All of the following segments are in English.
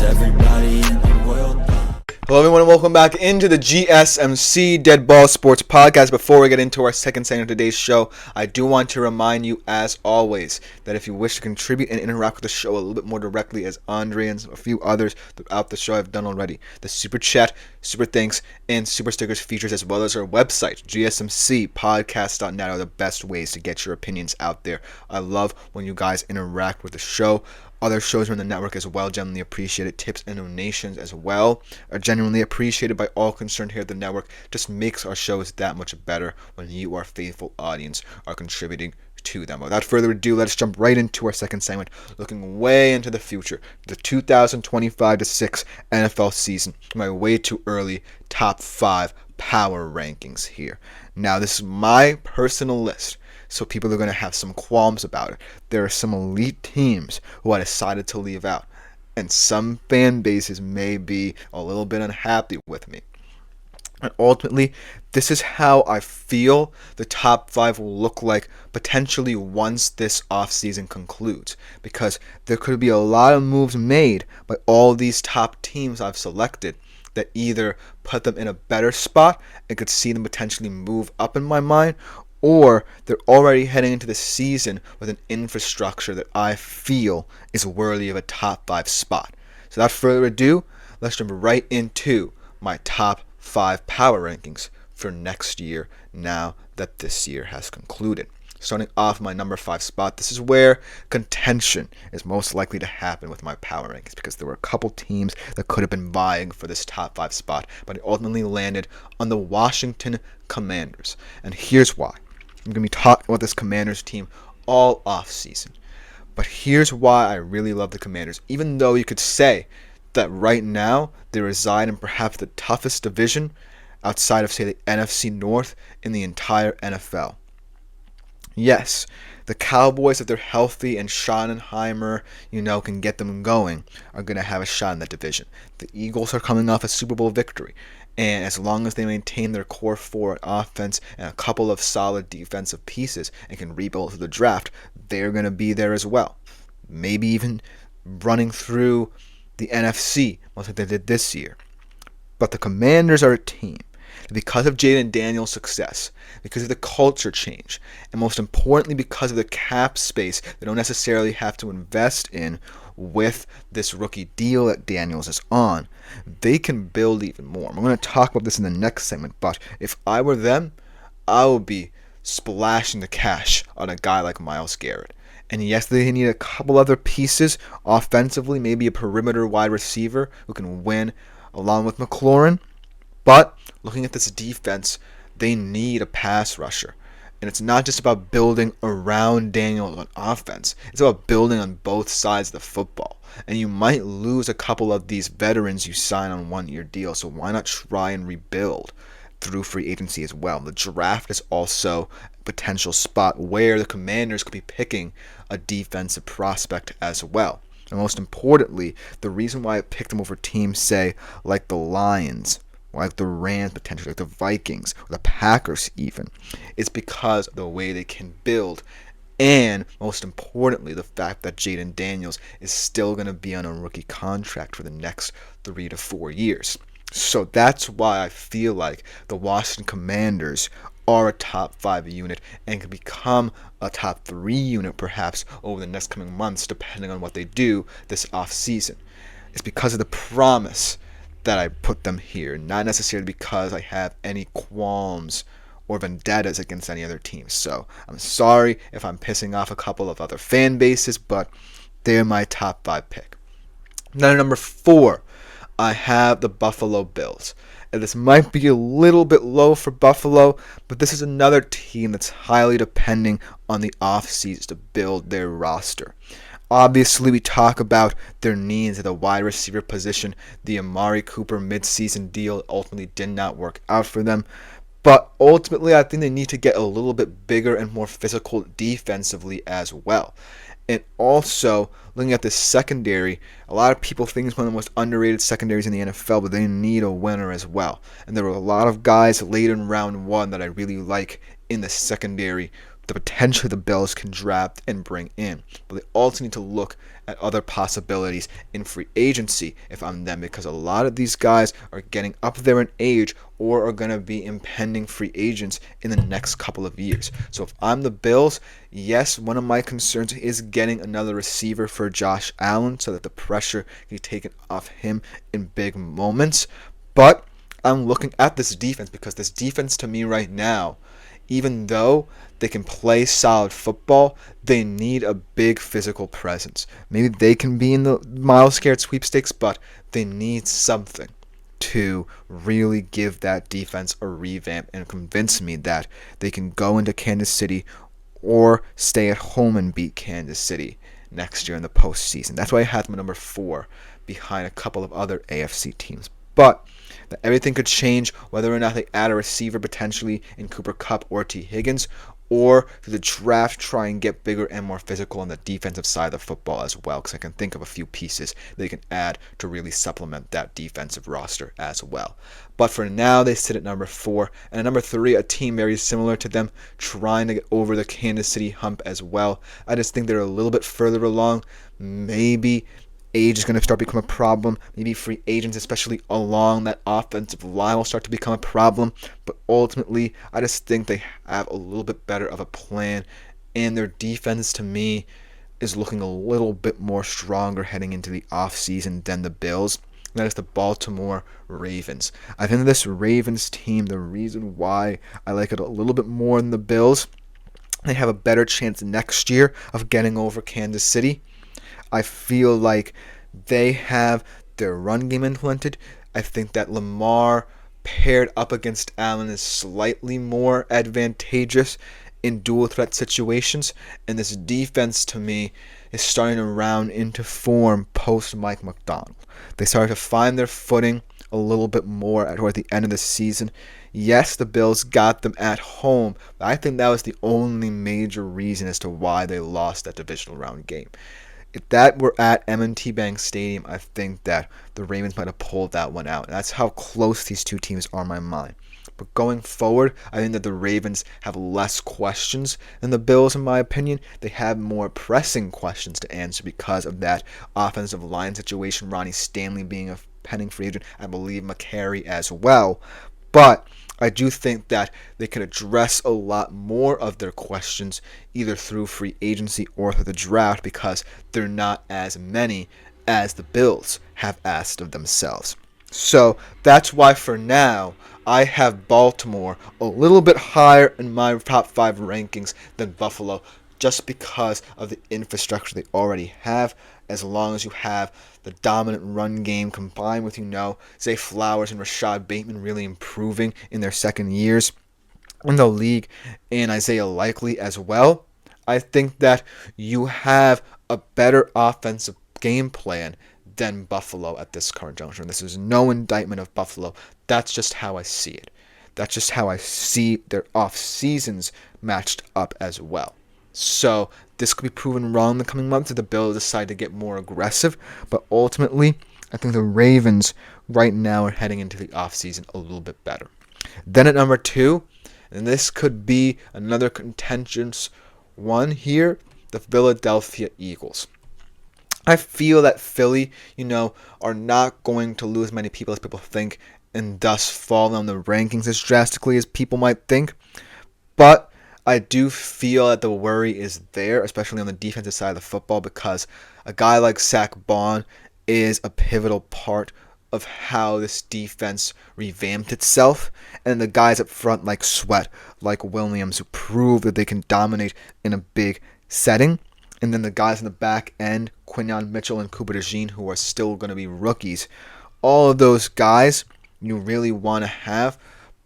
Is everybody in the world? Hello everyone and welcome back into the GSMC Dead Ball Sports Podcast. Before we get into our second segment of today's show, I do want to remind you, as always, that if you wish to contribute and interact with the show a little bit more directly, as Andre and a few others throughout the show have done already, the Super Chat, Super Thanks, and Super Stickers features, as well as our website, gsmcspodcast.net, are the best ways to get your opinions out there. I love when you guys interact with the show. Other shows are in the network as well, genuinely appreciated. Tips and donations as well are genuinely appreciated by all concerned here at the network. Just makes our shows that much better when you, our faithful audience, are contributing to them. Without further ado, let's jump right into our second segment, looking way into the future, the 2025-6 NFL season. My way too early top 5 power rankings here. Now, this is my personal list, so people are going to have some qualms about it. There are some elite teams who I decided to leave out, and some fan bases may be a little bit unhappy with me. And ultimately, this is how I feel the top 5 will look like potentially once this offseason concludes, because there could be a lot of moves made by all these top teams I've selected that either put them in a better spot and could see them potentially move up in my mind, or they're already heading into the season with an infrastructure that I feel is worthy of a top 5 spot. So without further ado, let's jump right into my top 5 power rankings for next year now that this year has concluded. Starting off my number 5 spot, this is where contention is most likely to happen with my power rankings, because there were a couple teams that could have been vying for this top 5 spot, but I ultimately landed on the Washington Commanders. And here's why. I'm going to be talking about this Commanders team all offseason. But here's why I really love the Commanders, even though you could say that right now they reside in perhaps the toughest division outside of, say, the NFC North in the entire NFL. Yes, the Cowboys, if they're healthy and Schottenheimer, can get them going, are going to have a shot in that division. The Eagles are coming off a Super Bowl victory, and as long as they maintain their core 4 offense and a couple of solid defensive pieces and can rebuild to the draft, they're going to be there as well. Maybe even running through the NFC, much like they did this year. But the Commanders are a team, because of Jaden Daniels' success, because of the culture change, and most importantly because of the cap space they don't necessarily have to invest in with this rookie deal that Daniels is on, they can build even more. I'm going to talk about this in the next segment, but if I were them, I would be splashing the cash on a guy like Myles Garrett. And yes, they need a couple other pieces offensively, maybe a perimeter wide receiver who can win along with McLaurin. But looking at this defense, they need a pass rusher. And it's not just about building around Daniels on offense. It's about building on both sides of the football. And you might lose a couple of these veterans you sign on one-year deals, so why not try and rebuild through free agency as well? The draft is also a potential spot where the Commanders could be picking a defensive prospect as well. And most importantly, the reason why I picked them over teams, say, like the Lions, like the Rams potentially, like the Vikings, or the Packers even, it's because of the way they can build, and most importantly, the fact that Jaden Daniels is still going to be on a rookie contract for the next 3 to 4 years. So that's why I feel like the Washington Commanders are a top 5 unit and can become a top 3 unit perhaps over the next coming months, depending on what they do this offseason. It's because of the promise that I put them here, not necessarily because I have any qualms or vendettas against any other team. So I'm sorry if I'm pissing off a couple of other fan bases, but they're my top 5 pick. Now, number 4, I have the Buffalo Bills. And this might be a little bit low for Buffalo, but this is another team that's highly depending on the offseason to build their roster. Obviously, we talk about their needs at the wide receiver position. The Amari Cooper midseason deal ultimately did not work out for them. But ultimately, I think they need to get a little bit bigger and more physical defensively as well. And also, looking at the secondary, a lot of people think it's one of the most underrated secondaries in the NFL, but they need a winner as well. And there were a lot of guys late in round 1 that I really like in the secondary the potential the Bills can draft and bring in. But they also need to look at other possibilities in free agency if I'm them, because a lot of these guys are getting up there in age or are going to be impending free agents in the next couple of years. So if I'm the Bills, yes, one of my concerns is getting another receiver for Josh Allen so that the pressure can be taken off him in big moments. But I'm looking at this defense, because this defense to me right now, even though they can play solid football, they need a big physical presence. Maybe they can be in the Miles Garrett sweepstakes, but they need something to really give that defense a revamp and convince me that they can go into Kansas City or stay at home and beat Kansas City next year in the postseason. That's why I had them at number 4 behind a couple of other AFC teams. But that everything could change whether or not they add a receiver potentially in Cooper Kupp or T. Higgins, or through the draft try and get bigger and more physical on the defensive side of the football as well, because I can think of a few pieces they can add to really supplement that defensive roster as well. But for now, they sit at number 4. And at number 3, a team very similar to them, trying to get over the Kansas City hump as well. I just think they're a little bit further along. Maybe age is going to start to become a problem. Maybe free agents, especially along that offensive line, will start to become a problem. But ultimately, I just think they have a little bit better of a plan. And their defense, to me, is looking a little bit more stronger heading into the offseason than the Bills. And that is the Baltimore Ravens. I think this Ravens team, the reason why I like it a little bit more than the Bills, they have a better chance next year of getting over Kansas City. I feel like they have their run game implemented. I think that Lamar paired up against Allen is slightly more advantageous in dual threat situations. And this defense, to me, is starting to round into form post Mike McDonald. They started to find their footing a little bit more toward the end of the season. Yes, the Bills got them at home, but I think that was the only major reason as to why they lost that divisional round game. If that were at M&T Bank Stadium, I think that the Ravens might have pulled that one out. And that's how close these two teams are in my mind. But going forward, I think that the Ravens have less questions than the Bills, in my opinion. They have more pressing questions to answer because of that offensive line situation. Ronnie Stanley being a pending free agent. I believe McCary as well. But I do think that they can address a lot more of their questions either through free agency or through the draft, because they're not as many as the Bills have asked of themselves. So that's why for now I have Baltimore a little bit higher in my top 5 rankings than Buffalo, just because of the infrastructure they already have. As long as you have the dominant run game combined with, Zay Flowers and Rashad Bateman really improving in their second years in the league, and Isaiah Likely as well, I think that you have a better offensive game plan than Buffalo at this current juncture. And this is no indictment of Buffalo. That's just how I see it. That's just how I see their off seasons matched up as well. So this could be proven wrong in the coming months if the Bills decide to get more aggressive. But ultimately, I think the Ravens right now are heading into the offseason a little bit better. Then at number 2, and this could be another contentious one here, the Philadelphia Eagles. I feel that Philly, are not going to lose many people as people think, and thus fall down the rankings as drastically as people might think. But I do feel that the worry is there, especially on the defensive side of the football, because a guy like Zach Bond is a pivotal part of how this defense revamped itself. And the guys up front like Sweat, like Williams, who prove that they can dominate in a big setting. And then the guys in the back end, Quinyon Mitchell and Cooper DeJean, who are still going to be rookies. All of those guys you really want to have.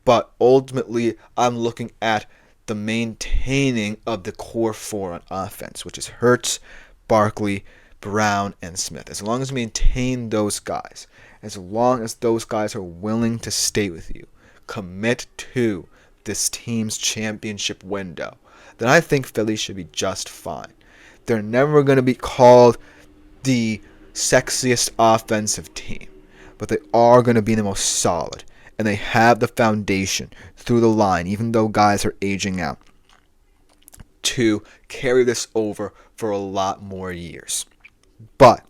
But ultimately, I'm looking at the maintaining of the core 4 on offense, which is Hurts, Barkley, Brown, and Smith. As long as you maintain those guys, as long as those guys are willing to stay with you, commit to this team's championship window, then I think Philly should be just fine. They're never going to be called the sexiest offensive team, but they are going to be the most solid. And they have the foundation through the line, even though guys are aging out. to carry this over for a lot more years. But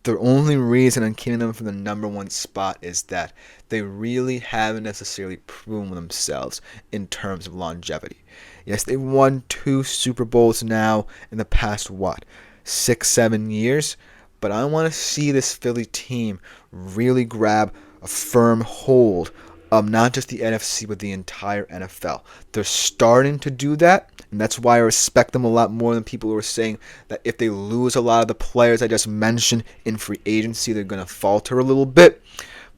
the only reason I'm keeping them from the number one spot is that they really haven't necessarily proven themselves in terms of longevity. Yes, they've won 2 Super Bowls now in the past, 6-7 years? But I want to see this Philly team really grab a firm hold of not just the NFC, but the entire NFL. They're starting to do that, and that's why I respect them a lot more than people who are saying that if they lose a lot of the players I just mentioned in free agency, they're going to falter a little bit.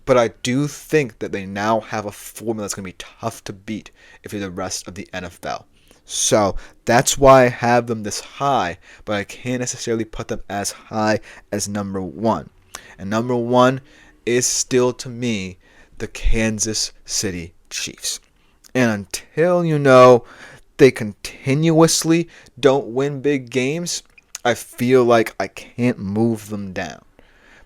But I do think that they now have a formula that's going to be tough to beat if you're the rest of the NFL. So that's why I have them this high, but I can't necessarily put them as high as number 1. And number 1 is still, to me, the Kansas City Chiefs. And until, they continuously don't win big games, I feel like I can't move them down.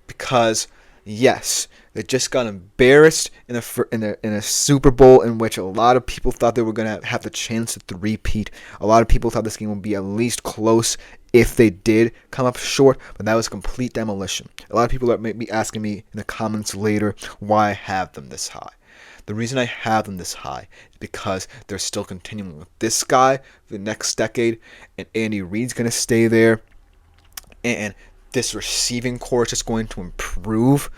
Because, yes, they just got embarrassed in a Super Bowl in which a lot of people thought they were going to have the chance to repeat. A lot of people thought this game would be at least close if they did come up short, but that was complete demolition. A lot of people are maybe asking me in the comments later why I have them this high. The reason I have them this high is because they're still continuing with this guy for the next decade, and Andy Reid's going to stay there, and this receiving core is just going to improve.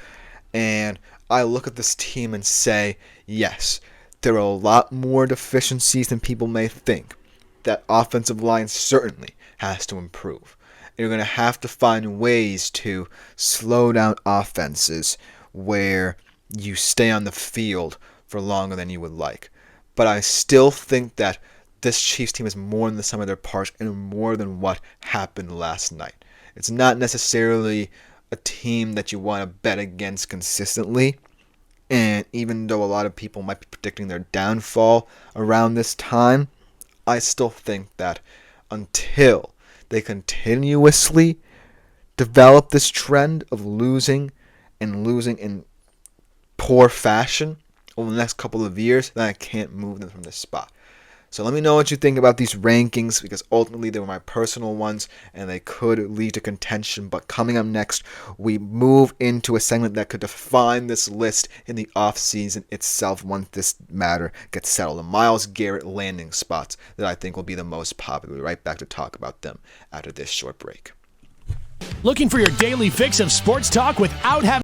And I look at this team and say, yes, there are a lot more deficiencies than people may think. That offensive line certainly has to improve. And you're going to have to find ways to slow down offenses where you stay on the field for longer than you would like. But I still think that this Chiefs team is more than the sum of their parts and more than what happened last night. It's not necessarily a team that you want to bet against consistently. And even though a lot of people might be predicting their downfall around this time, I still think that until they continuously develop this trend of losing in poor fashion over the next couple of years, then I can't move them from this spot. So let me know what you think about these rankings, because ultimately they were my personal ones and they could lead to contention. But coming up next, we move into a segment that could define this list in the offseason itself once this matter gets settled. The Myles Garrett landing spots that I think will be the most popular. We'll be right back to talk about them after this short break. Looking for your daily fix of sports talk without having